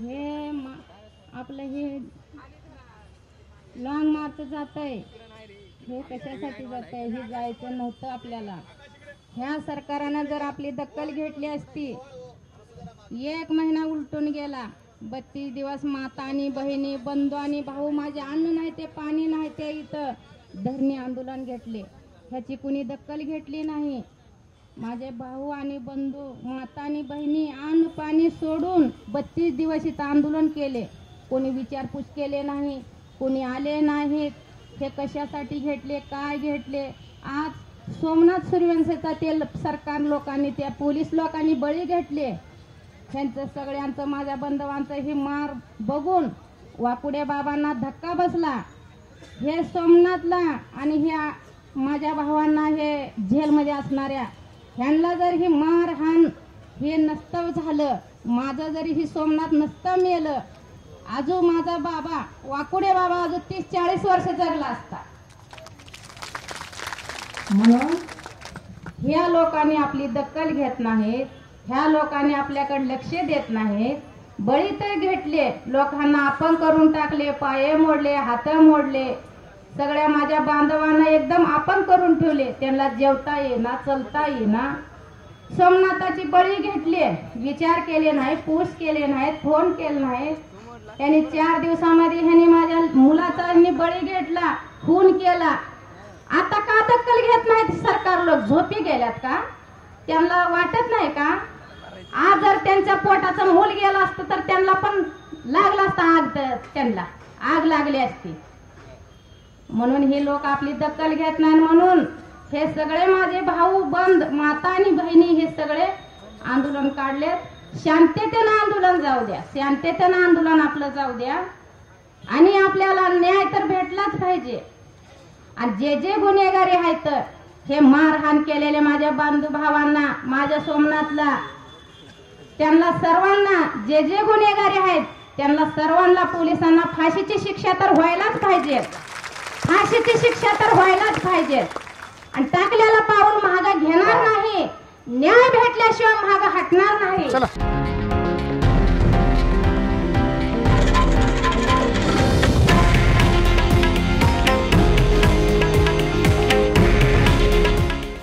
हे आपलं हे लॉंग मार्च जात आहे, हे कशासाठी जात आहे हे जायचं नव्हतं आपल्याला। ह्या सरकारने जर आपली दखल घेतली असती, 1 महिना उलटून गेला, 32 दिवस माता आणि बहिणी, बंधू आणि भाऊ माझे अन्न नाही ते पाणी नाही ते इथं धरणी आंदोलन घेतले, ह्याची कुणी दखल घेतली नाही। माझे भाऊ आणि बंधू, माता आणि बहिणी अन्न पाणी सोडून 32 दिवस इथं आंदोलन केले, कोणी विचारपूस केले नाही, कोणी आले नाहीत। हे कशासाठी घेतले, काय घेतले? आज सोमनाथ सूर्यवंशीचा ते सरकार लोकांनी, त्या पोलीस लोकांनी बळी घेतले। ह्यांचं सगळ्यांचं, माझ्या बंधवांचं हे मार बघून वाकुडे बाबांना धक्का बसला। हे सोमनाथला आणि ह्या माझ्या भावांना, हे जेलमध्ये असणाऱ्या ह्यांना जर ही मारहाण हे नसतं झालं, माझं जरी ही सोमनाथ नसतं मेलं, अजून माझा बाबा वाकुडे बाबा अजून 30-40 वर्ष जगला असता। म्हणून ह्या लोकांनी आपली दखल घेत नाहीत, ह्या लोकांनी आपल्याकडे लक्ष देत नाहीत। बळी तर घेतले, लोकांना आपण करून टाकले, पाय मोडले, हात मोडले, सगळ्या माझ्या बांधवांना एकदम आपण करून ठेवले, त्यांना जेवता येईना, चलता येईना। सोमनाथाची बळी घेतली, विचार केले नाही, पूस केले नाहीत, फोन केले नाहीत। त्यांनी 4 दिवसामध्ये ह्यांनी माझ्या मुलाचा बळी घेतला, खून केला। आता का दखल घेत नाहीत सरकार लोक? झोपी गेल्यात का? त्यांना वाटत नाही का? आज जर त्यांच्या पोटाचं मूल गेलं असतं तर त्यांना पण लागला असता आग, त्यांना आग लागली असती। म्हणून हे लोक आपली दखल घेत नाही, म्हणून हे सगळे माझे भाऊ बंद, माता आणि बहिणी हे सगळे आंदोलन काढले। शांततेनं आंदोलन जाऊ द्या, शांततेनं आंदोलन आपलं जाऊ द्या, आणि आपल्याला न्याय तर भेटलाच पाहिजे। आणि जे जे गुन्हेगारी आहेत, हे मारहाण केलेले माझ्या बांधू भावांना, माझ्या सोमनाथला, त्यांना सर्वांना, जे जे गुन्हेगारी आहेत त्यांना सर्वांना, पोलिसांना फाशीची शिक्षा तर व्हायलाच पाहिजे, फाशीची शिक्षा तर व्हायलाच पाहिजे। आणि टाकलेला पाऊल महाग घेणार नाही, न्याय भेटल्याशिवाय महाग हटणार नाही।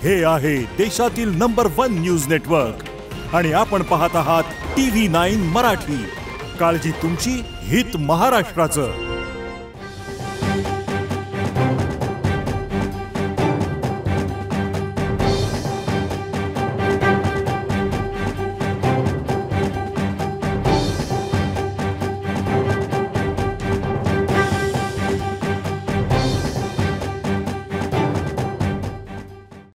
हे आहे देशातील नंबर 1 न्यूज नेटवर्क आणि आपण पाहत आहात TV9 मराठी। काळजी तुमची, हित महाराष्ट्राचं।